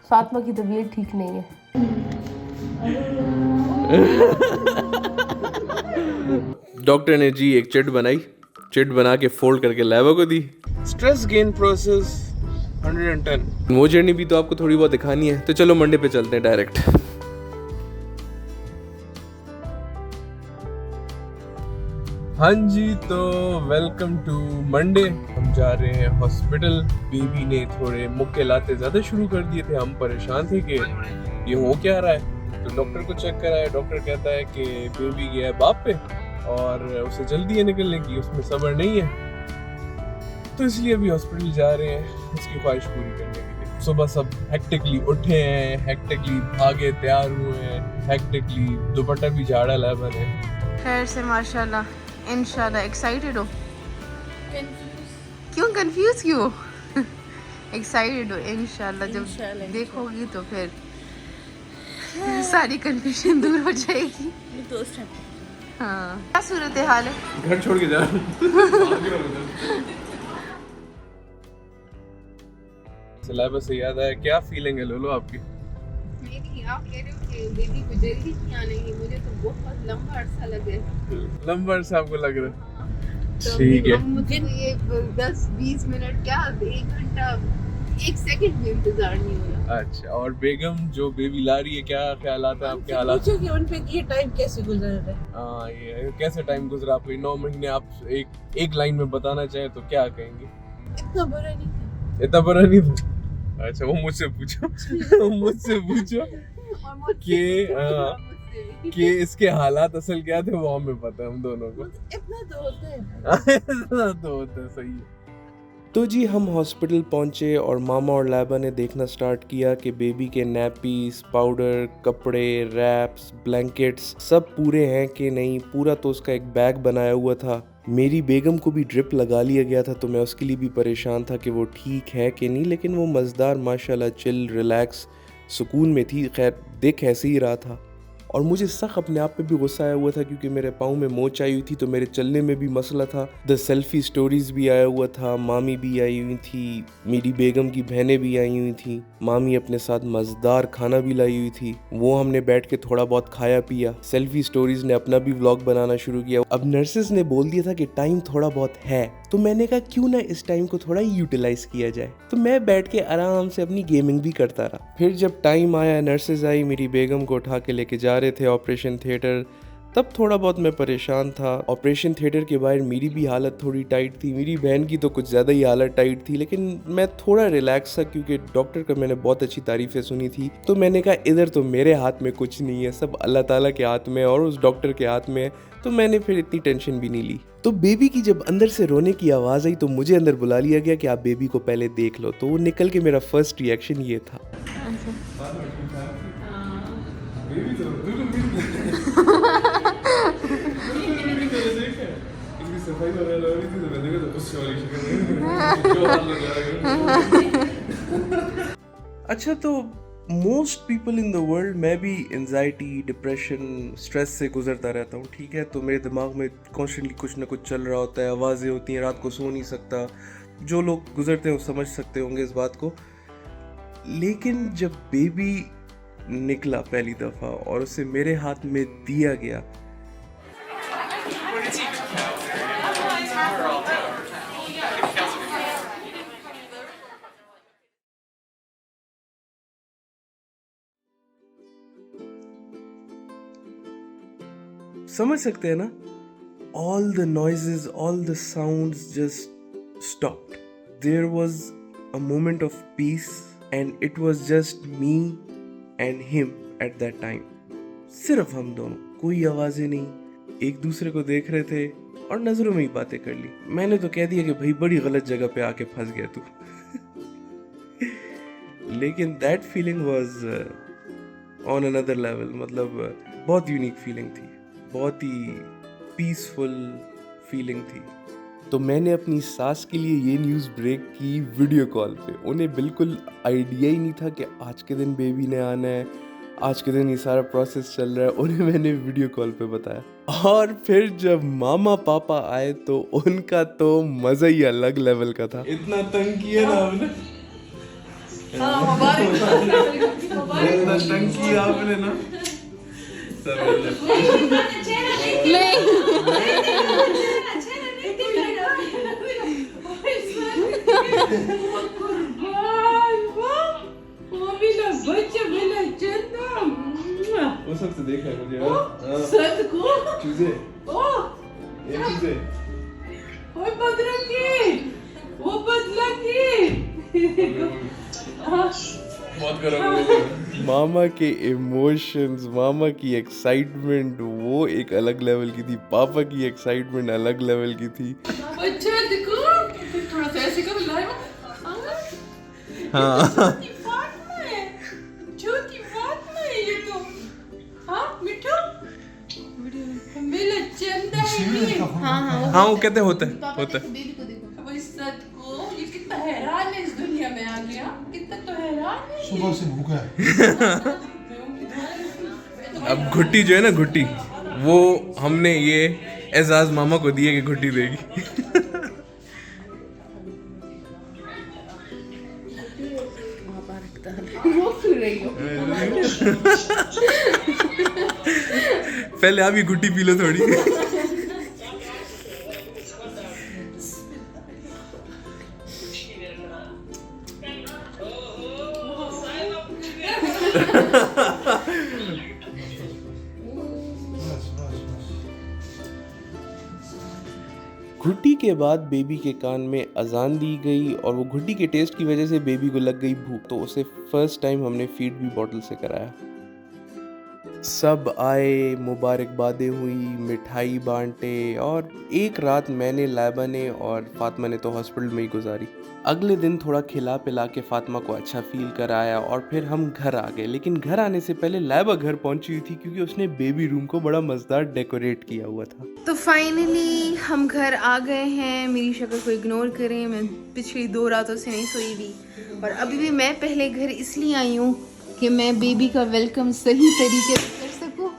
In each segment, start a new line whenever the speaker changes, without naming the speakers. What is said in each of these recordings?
फातिमा की तबीयत ठीक नहीं है।
डॉक्टर ने जी एक चिट बनाई, चिट बना के फोल्ड करके लैबा को दी। Stress gain process 110। वो जर्नी भी तो आपको थोड़ी बहुत दिखानी है, तो चलो मंडे पे चलते हैं डायरेक्ट। हाँ जी, तो वेलकम टू मंडे। हम जा रहे हैं हॉस्पिटल। बेबी ने थोड़े मुक्के लाते ज़्यादा शुरू कर दिए थे, हम परेशान थे कि ये हो क्या रहा है। तो डॉक्टर को चेक कराया, डॉक्टर कहता है कि बेबी गया है बाप पे और उसे जल्दी है निकलने की, उसमें सब्र नहीं है, तो इसलिए अभी हॉस्पिटल जा रहे हैं उसकी ख्वाहिश पूरी करने के लिए। सुबह सब हेक्टिकली उठे हैं, हेक्टिकली भागे तैयार हुए हैं, हेक्टिकली दुपट्टा भी झाड़ा लाया है।
खैर से माशाल्लाह, इंशाल्लाह। एक्साइटेड हो? क्यों कंफ्यूज क्यों? एक्साइटेड हो इंशाल्लाह। जब देखोगी तो फिर सारी कंफ्यूजन दूर हो जाएगी। हाँ, क्या सूरत हाल है?
घर छोड़ के जा सिलेबस से याद आया, क्या फीलिंग है लोलो आपकी?
मेरी, आप कह रहे हो कि बेबी को जल्दी नहीं आने की, मुझे तो बहुत लंबा अरसा लगे।
लंबा अरसा आपको लग रहा है?
तो
ठीक है।
मुझे तो ये 10-20 मिनट क्या 1 घंटा 1 सेकंड भी इंतजार नहीं हो रहा।
अच्छा, और बेगम जो बेबी ला रही है, क्या ख्यालात है आपके? हालात
पूछो कि उन पे ये टाइम कैसे गुजर रहा है।
हाँ, ये कैसे टाइम गुजरा आपको 9 महीने? आप एक लाइन में बताना चाहे तो क्या कहेंगे?
इतना बुरा नहीं था।
इतना बुरा नहीं था? अच्छा, वो मुझसे पूछो मुझसे पूछो कि इसके हालात असल क्या थे, वो हमें पता है, हम दोनों को।
इतना तो होता है।
इतना तो होता है, सही है। तो जी हम हॉस्पिटल पहुंचे और मामा और लाइबा ने देखना स्टार्ट किया कि बेबी के नैपीज, पाउडर, कपड़े, रैप्स, ब्लैंकेट्स सब पूरे हैं कि नहीं। पूरा तो उसका एक बैग बनाया हुआ था। मेरी बेगम को भी ड्रिप लगा लिया गया था, तो मैं उसके लिए भी परेशान था कि वो ठीक है कि नहीं, लेकिन वो मज़ेदार माशाल्लाह चिल रिलैक्स सुकून में थी। खैर देख ऐसे ही रहा था। और मुझे सख्त अपने आप पे भी गुस्सा आया हुआ था क्योंकि मेरे पाँव में मोच आई हुई थी, तो मेरे चलने में भी मसला था। द सेल्फी स्टोरीज भी आया हुआ था, मामी भी आई हुई थी, मेरी बेगम की बहनें भी आई हुई थी, मामी अपने साथ मज़ेदार खाना भी लाई हुई थी, वो हमने बैठ के थोड़ा बहुत खाया पिया। सेल्फी स्टोरीज ने अपना भी व्लॉग बनाना शुरू किया। अब नर्सेज ने बोल दिया था कि टाइम थोड़ा बहुत है, तो मैंने कहा क्यों ना इस टाइम को थोड़ा यूटिलाइज किया जाए, तो मैं बैठ के आराम से अपनी गेमिंग भी करता रहा। फिर जब टाइम आया, नर्सेज आई, मेरी बेगम को उठा के लेके जा रहे थे ऑपरेशन थिएटर, तब थोड़ा बहुत मैं परेशान था। ऑपरेशन थिएटर के बाहर मेरी भी हालत थोड़ी टाइट थी, मेरी बहन की तो कुछ ज़्यादा ही हालत टाइट थी, लेकिन मैं थोड़ा रिलैक्स था क्योंकि डॉक्टर का मैंने बहुत अच्छी तारीफ़ें सुनी थी। तो मैंने कहा इधर तो मेरे हाथ में कुछ नहीं है, सब अल्लाह ताला के हाथ में और उस डॉक्टर के हाथ में है, तो मैंने फिर इतनी टेंशन भी नहीं ली। तो बेबी की जब अंदर से रोने की आवाज़ आई तो मुझे अंदर बुला लिया गया कि आप बेबी को पहले देख लो। तो वो निकल के मेरा फर्स्ट रिएक्शन ये था। अच्छा, तो most people in the world, मैं भी एंजाइटी, डिप्रेशन, स्ट्रेस से गुजरता रहता हूँ, ठीक है। तो मेरे दिमाग में कॉन्स्टेंटली कुछ ना कुछ चल रहा होता है, आवाज़ें होती हैं, रात को सो नहीं सकता। जो लोग गुजरते हैं वो समझ सकते होंगे इस बात को। लेकिन जब बेबी निकला पहली दफ़ा और उसे मेरे हाथ में दिया गया, समझ सकते हैं ना, all the noises, all the sounds just stopped. There was a moment of peace and it was just me and him at that time. सिर्फ हम दोनों, कोई आवाजें नहीं, एक दूसरे को देख रहे थे और नजरों में ही बातें कर ली। मैंने तो कह दिया कि भाई बड़ी गलत जगह पे आके फंस गया तू। लेकिन that feeling was on another level, मतलब बहुत यूनिक फीलिंग थी, बहुत ही पीसफुल फीलिंग थी। तो मैंने अपनी सास के लिए ये न्यूज़ ब्रेक की वीडियो कॉल पे। उन्हें बिल्कुल आइडिया ही नहीं था कि आज के दिन बेबी ने आना है, आज के दिन ये सारा प्रोसेस चल रहा है। उन्हें मैंने वीडियो कॉल पे बताया। और फिर जब मामा पापा आए तो उनका तो मज़ा ही अलग लेवल का था। इतना तंग किया ना हमने। तंग किया आपने ना उस वक्त देखा है मुझे चूजे ये चूजे बहुत गरम मामा के इमोशंस, मामा की एक्साइटमेंट वो एक अलग लेवल की थी, पापा की एक्साइटमेंट अलग लेवल की थी।
अच्छा देखो थोड़ा सा ऐसे करो लाइव
हाँ
छोटी बात नहीं ये तो हाँ मिठू मेरा चंदा है
हाँ वो कहते होता है
बेबी को देखो
वो इस सत को ये कितना हैरान है इस दुनिया में आ गया कितना तो हैरान है
सुबह से भूखा है।
अब घुट्टी जो है ना घुट्टी वो हमने ये एजाज मामा को दिए कि घुट्टी देगी।
वो क्यों रही हो
पहले आप ही घुट्टी पी लो थोड़ी। घुट्टी के बाद बेबी के कान में अजान दी गई और वो घुट्टी के टेस्ट की वजह से बेबी को लग गई भूख, तो उसे फर्स्ट टाइम हमने फीड भी बॉटल से कराया। सब आए, मुबारकबादें हुई, मिठाई बांटे और एक रात मैंने, लैबा ने और फातिमा ने तो हॉस्पिटल में ही गुजारी। अगले दिन थोड़ा खिला पिला के फातिमा को अच्छा फील कराया और फिर हम घर आ गए। लेकिन घर आने से पहले लैबा घर पहुंची हुई थी क्योंकि उसने बेबी रूम को बड़ा मज़ेदार डेकोरेट किया हुआ था।
तो फाइनली हम घर आ गए हैं। मेरी शक्ल को इग्नोर करें, मैं पिछली 2 रातों से नहीं सोई भी और अभी भी मैं पहले घर इसलिए आई हूँ कि मैं बेबी का वेलकम सही तरीके से कर सकूँ।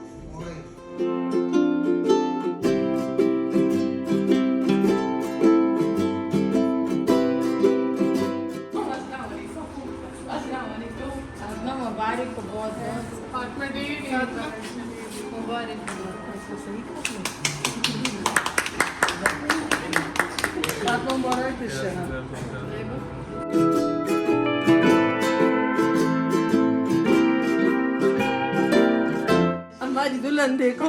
हमारी दुल्हन देखो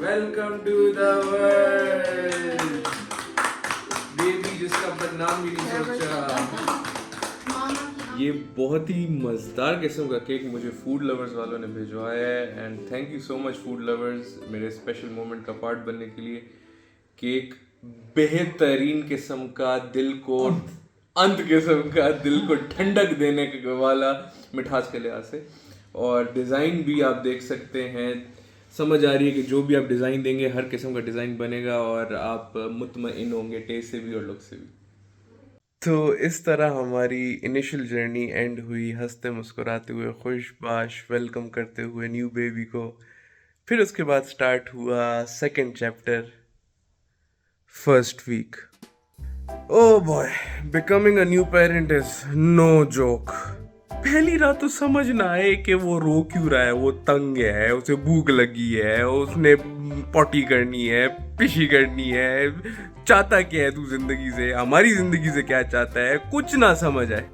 welcome to the world baby जिसका बदनाम भी नहीं सोचा। ये बहुत ही मज़ेदार किस्म का केक मुझे फूड लवर्स वालों ने भिजवाया है and thank you so much food lovers मेरे स्पेशल मोमेंट का पार्ट बनने के लिए। केक बेहतरीन किस्म का, दिल को अंत किस्म का, दिल को ठंडक देने वाला मिठास के लिहाज से, और डिज़ाइन भी आप देख सकते हैं। समझ आ रही है कि जो भी आप डिज़ाइन देंगे हर किस्म का डिज़ाइन बनेगा और आप मुतमईन होंगे टेस्ट से भी और लुक से भी। तो इस तरह हमारी इनिशियल जर्नी एंड हुई, हंसते मुस्कुराते हुए, खुशबाश वेलकम करते हुए न्यू बेबी को। फिर उसके बाद स्टार्ट हुआ second chapter, first week. Oh boy, becoming a new parent is no joke. पहली रात तो समझ ना आए कि वो रो क्यों रहा है, वो तंग है, उसे भूख लगी है, उसने पॉटी करनी है, पिशी करनी है, चाहता क्या है तू जिंदगी से, हमारी जिंदगी से क्या चाहता है, कुछ ना समझ आए।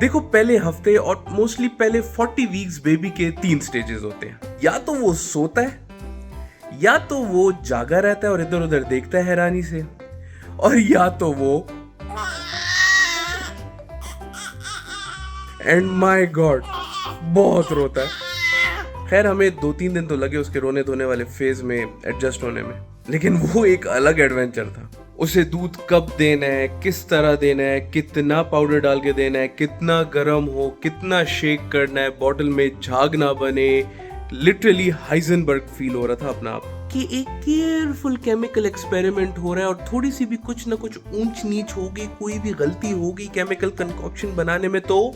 देखो पहले हफ्ते और मोस्टली पहले 40 वीक्स बेबी के 3 स्टेजेस होते हैं। या तो वो सोता है, या तो वो जागा रहता है और इधर उधर देखता है हैरानी से, और या तो वो एंड माय गॉड बहुत रोता है। खैर हमें 2-3 दिन तो लगे उसके रोने धोने वाले फेज में एडजस्ट होने में, लेकिन वो एक अलग एडवेंचर था। उसे दूध कब देना है, किस तरह देना है, कितना पाउडर डाल के देना है, कितना गर्म हो, कितना शेक करना है, बॉटल में झाग ना बने। लिटरली हाइजनबर्ग फील हो रहा था अपना आप कि एक केयरफुल केमिकल एक्सपेरिमेंट हो रहा है और थोड़ी सी भी कुछ ना कुछ ऊंच नीच होगी, कोई भी गलती होगी केमिकल कंकॉक्शन बनाने में तो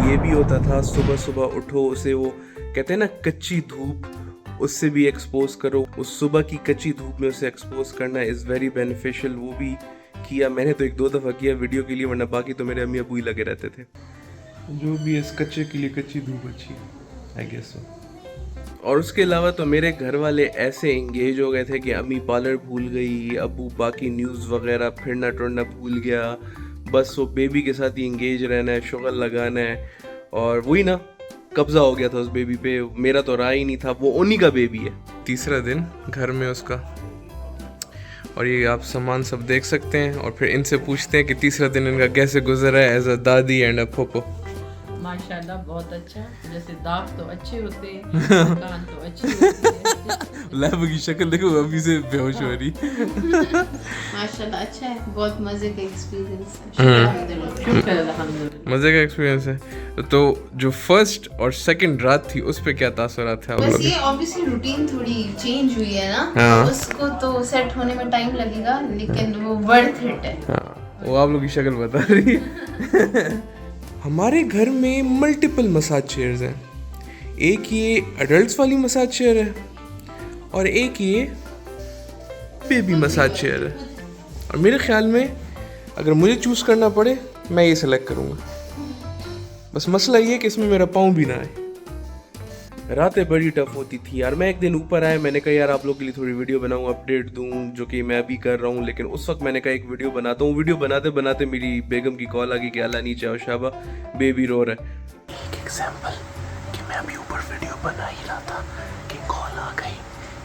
ये भी होता था। सुबह सुबह उठो, उसे वो कहते हैं ना कच्ची धूप, उससे भी एक्सपोज करो। उस सुबह की कच्ची धूप में उसे एक्सपोज करना इज़ वेरी बेनिफिशियल। वो भी किया, मैंने तो 1-2 दफ़ा किया वीडियो के लिए, वरना बाकी तो मेरे अम्मी अबू ही लगे रहते थे। जो भी इस कच्चे के लिए कच्ची धूप अच्छी, आई गेस सो। और उसके अलावा तो मेरे घर वाले ऐसे इंगेज हो गए थे कि अम्मी पार्लर भूल गई, अबू बाकी न्यूज़ वगैरह फिरना टुरना भूल गया, बस वो बेबी के साथ ही इंगेज रहना है, शुगल लगाना है। और वही ना, कब्जा हो गया था उस बेबी पे, मेरा तो रहा ही नहीं था, वो उन्हीं का बेबी है। तीसरा दिन घर में उसका, और ये आप सामान सब देख सकते हैं, और फिर इनसे पूछते हैं कि तीसरा दिन इनका कैसे गुजरा है एज अ दादी एंड अ पोपो।
माशाल्लाह बहुत अच्छा, जैसे दाग तो अच्छे होते हैं, कान तो अच्छी होती है।
लैब की शक्ल देखो, अभी से बेहोश हो रही।
माशाल्लाह अच्छा है, बहुत मजे का एक्सपीरियंस है।
अल्हम्दुलिल्लाह।
मजे का एक्सपीरियंस है। तो जो फर्स्ट और सेकंड रात थी उस पे क्या तासुरात थे आप
बस
लोग?
ये ऑब्वियसली रूटीन थोड़ी चेंज हुई है ना,
हाँ।
उसको तो सेट होने में टाइम लगेगा, लेकिन वो वर्थ इट है।
हाँ, वो आप लोग की शक्ल बता रही है। हमारे घर में मल्टीपल मसाज चेयर्स हैं। एक ये अडल्ट्स वाली मसाज चेयर है और एक ये बेबी मसाज चेयर है। और मेरे ख्याल में अगर मुझे चूज़ करना पड़े मैं ये सेलेक्ट करूँगा। बस मसला ये है कि इसमें मेरा पाँव भी ना आए। रातें बड़ी टफ होती थी यार। मैं एक दिन ऊपर आया, मैंने कहा यार आप लोग के लिए थोड़ी वीडियो बनाऊँ, अपडेट दूँ, जो कि मैं अभी कर रहा हूँ। लेकिन उस वक्त मैंने कहा एक वीडियो बनाता हूँ। वीडियो बनाते बनाते मेरी बेगम की कॉल आ गई कि अल्लाह नीचे आओ शाबा, बेबी रो रहा है। एक एग्जाम्पल कि मैं अभी ऊपर वीडियो बना ही रहा था कि कॉल आ गई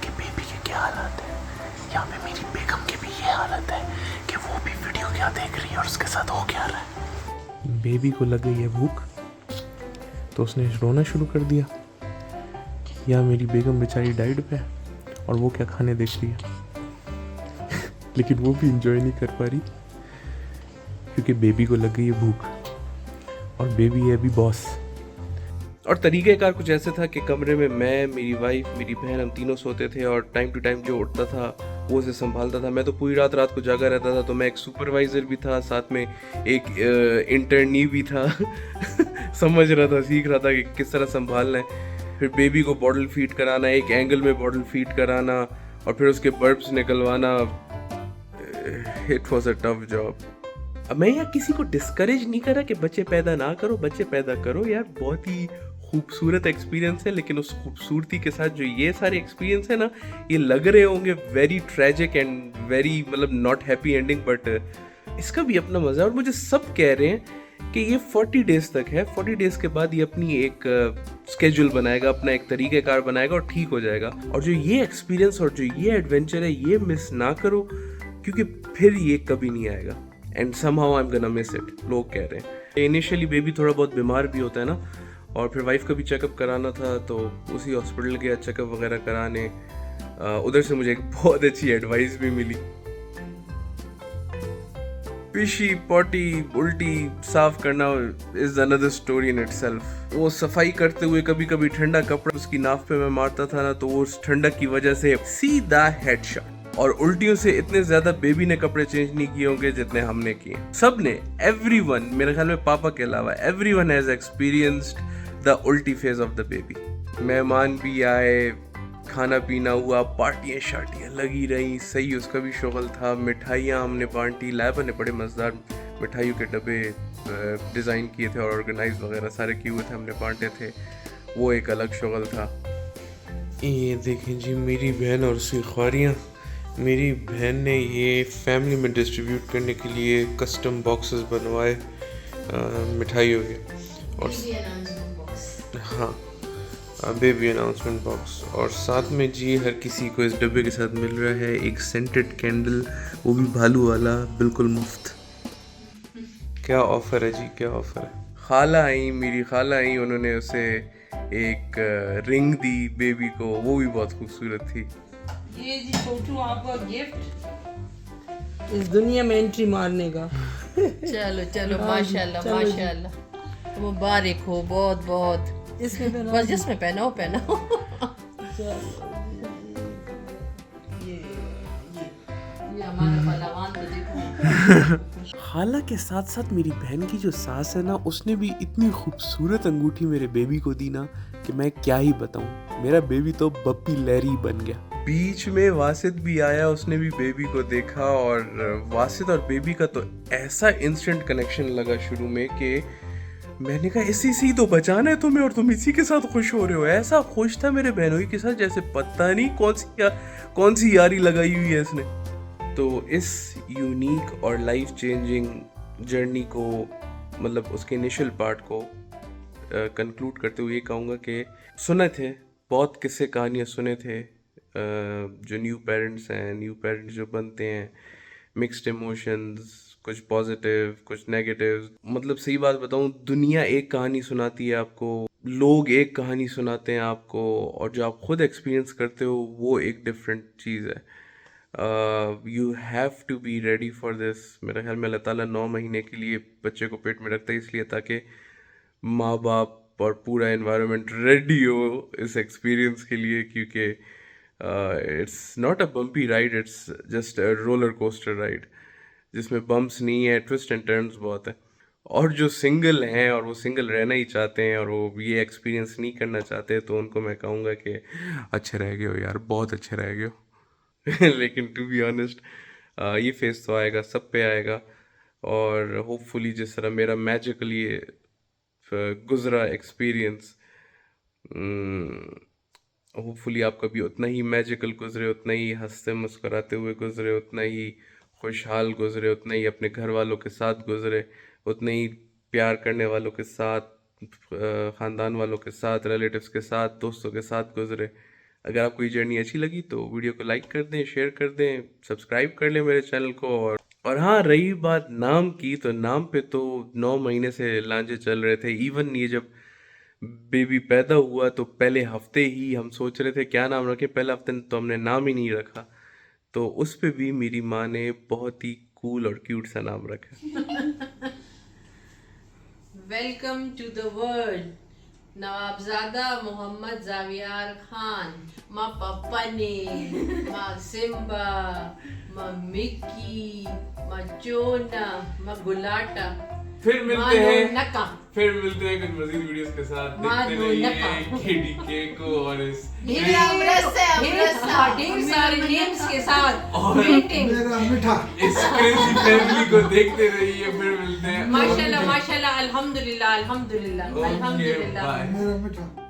कि बेबी के क्या हालत है। यहाँ पे मेरी बेगम की भी ये हालत है कि वो भी वीडियो क्या देख रही है और उसके साथ हो क्या रहा है। बेबी को लग गई है भूख, तो उसने रोना शुरू कर दिया। या मेरी बेगम बेचारी डाइट पे है और वो क्या खाने देख रही है। लेकिन वो भी इंजॉय नहीं कर पा रही क्योंकि बेबी को लग गई है भूख और बेबी है अभी बॉस। और तरीक़ेकार कुछ ऐसे था कि कमरे में मैं, मेरी वाइफ, मेरी बहन, हम तीनों सोते थे और टाइम टू टाइम जो उठता था वो उसे संभालता था। मैं तो पूरी रात को जागा रहता था। तो मैं एक सुपरवाइज़र भी था, साथ में एक इंटर्नी भी था। समझ रहा था, सीख रहा था कि किस तरह संभालना है। फिर बेबी को बॉटल फीड कराना, एक एंगल में बॉटल फीड कराना और फिर उसके बर्ब्स निकलवाना। It was a tough job. अब मैं यहाँ किसी को डिस्करेज नहीं कर रहा कि बच्चे पैदा ना करो, बच्चे पैदा करो यार, बहुत ही खूबसूरत एक्सपीरियंस है। लेकिन उस खूबसूरती के साथ जो ये सारे एक्सपीरियंस है ना, ये लग रहे होंगे वेरी ट्रेजिक एंड वेरी मतलब नॉट हैप्पी एंडिंग, बट इसका भी अपना मज़ा है। और मुझे सब कह रहे हैं कि ये 40 डेज़ तक है, 40 डेज़ के बाद ये अपनी एक स्केड्यूल बनाएगा, अपना एक तरीक़ेकार बनाएगा और ठीक हो जाएगा। और जो ये एक्सपीरियंस और जो ये एडवेंचर है, ये मिस ना करो क्योंकि फिर ये कभी नहीं आएगा। And somehow I am gonna miss it, लोग कह रहे हैं। इनिशियली बेबी थोड़ा बहुत बीमार भी होता है ना, और फिर वाइफ का भी चेकअप कराना था, तो उसी हॉस्पिटल गया चेकअप वगैरह कराने। उधर से मुझे एक बहुत अच्छी एडवाइस भी मिली। पिशी, पॉटी, उल्टी साफ करना is another story in itself. वो सफाई करते हुए कभी कभी ठंडा कपड़ा उसकी नाफ पे मैं मारता था ना, तो वो उस ठंडक की वजह से सीधा हेडशॉट। और उल्टियों से इतने ज्यादा बेबी ने कपड़े चेंज नहीं किए होंगे जितने हमने किए। सबने, एवरीवन, मेरे ख्याल में पापा के अलावा एवरीवन हैज एक्सपीरियंस्ड द उल्टी फेज ऑफ द बेबी। मेहमान भी आए, खाना पीना हुआ, पार्टियाँ शार्टियाँ लगी रही, सही उसका भी शुगल था। मिठाइयाँ हमने बांटी, लाइबा ने बड़े मज़ेदार मिठाइयों के डब्बे डिज़ाइन किए थे और ऑर्गेनाइज वगैरह सारे किए हुए थे, हमने बांटे थे, वो एक अलग शुगल था। ये देखें जी मेरी बहन और उसकी ख्वारियाँ। मेरी बहन ने ये फैमिली में डिस्ट्रीब्यूट करने के लिए कस्टम बॉक्सेस बनवाए मिठाइयों के। और हाँ, बेबी अनाउंसमेंट बॉक्स। और साथ में जी हर किसी को इस डब्बे के साथ मिल रहा है एक सेंटेड कैंडल, वो भी भालू वाला, बिल्कुल मुफ्त। क्या ऑफ़र है जी, क्या ऑफ़र है। खाला आई, मेरी खाला आई, उन्होंने उसे एक रिंग दी बेबी को, वो भी बहुत खूबसूरत थी।
ये जी छोटू आपका गिफ्ट इस दुनिया में एंट्री मारने का। चलो चलो, माशाल्लाह माशाल्लाह, मुबारक हो बहुत बहुत। इसमें पहनाओ, बस जिसमें पहनाओ पहनाओ। ये हमारा पहलवान तो देखो।
खाला के साथ साथ मेरी बहन की जो सास है ना, उसने भी इतनी खूबसूरत अंगूठी मेरे बेबी को दी ना कि मैं क्या ही बताऊं। मेरा बेबी तो बप्पी लहरी बन गया। बीच में वासिद भी आया, उसने भी बेबी को देखा और वासिद और बेबी का तो ऐसा इंस्टेंट कनेक्शन लगा शुरू में कि मैंने कहा इसी से ही तो बचाना है तुम्हें और तुम इसी के साथ खुश हो रहे हो। ऐसा खुश था मेरे बहनोई के साथ जैसे पता नहीं कौन सी यारी लगाई हुई है इसने। तो इस यूनिक और लाइफ चेंजिंग जर्नी को, मतलब उसके इनिशियल पार्ट को कंक्लूड करते हुए ये कहूँगा कि सुने थे बहुत किस्से कहानियाँ सुने थे, जो न्यू पेरेंट्स जो बनते हैं, मिक्स्ड इमोशंस, कुछ पॉजिटिव कुछ नेगेटिव। मतलब सही बात बताऊँ, दुनिया एक कहानी सुनाती है आपको, लोग एक कहानी सुनाते हैं आपको, और जो आप खुद एक्सपीरियंस करते हो वो एक डिफरेंट चीज़ है। You have to be ready for this. मेरा ख्याल में अल्लाह ताला 9 महीने के लिए बच्चे को पेट में रखता है इसलिए ताकि माँ बाप और पूरा एनवायरनमेंट रेडी हो इस एक्सपीरियंस के लिए, क्योंकि it's not a bumpy ride, it's just a roller coaster ride जिसमें बम्प्स नहीं है, ट्विस्ट एंड टर्न्स बहुत है। और जो सिंगल हैं और वो सिंगल रहना ही चाहते हैं और वो ये एक्सपीरियंस नहीं करना चाहते, तो उनको मैं कहूँगा कि अच्छे रह गए हो यार, बहुत अच्छे रह गए हो। लेकिन टू बी ऑनेस्ट ये फेस तो आएगा, सब पे आएगा, और होपफुली जिस तरह मेरा मैजिकली गुजरा एक्सपीरियंस, होपफुली आपका भी उतना ही मैजिकल गुजरे, उतना ही हंसते मुस्कुराते हुए गुजरे, उतना ही खुशहाल गुजरे, उतना ही अपने घर वालों के साथ गुजरे, उतने ही प्यार करने वालों के साथ, ख़ानदान वालों के साथ, रिलेटिव्स के साथ, दोस्तों के साथ गुजरे। अगर आपको ये जर्नी अच्छी लगी तो वीडियो को लाइक कर दें, शेयर कर दें, सब्सक्राइब कर लें मेरे चैनल को। और हाँ, रही बात नाम की, तो नाम पे तो 9 महीने से लांझे चल रहे थे। इवन ये जब बेबी पैदा हुआ तो पहले हफ्ते ही हम सोच रहे थे क्या नाम रखें, पहले हफ्ते तो हमने नाम ही नहीं रखा, तो उस पे भी मेरी माँ ने बहुत ही कूल और क्यूट सा नाम रखा।
Welcome to the world Nawabzada Mohammad Javiar Khan. माँ पापा ने, माँ सिम्बा, माँ मिक्की, माँ चोना, माँ गुलाटा,
फिर मिलते हैं
नका।
फिर मिलते हैं कुछ मजीद वीडियोस के साथ। देखते रहिए KDK को और इस
ढेर सारे नेम्स के साथ वेटिंग।
मेरा मीठा
इस क्रेजी फैमिली को देखते रहिए। फिर मिलते हैं।
माशाल्लाह माशाल्लाह, अल्हम्दुलिल्लाह अल्हम्दुलिल्लाह
ओके,
अल्हम्दुलिल्लाह।
बाय।
मेरा मीठा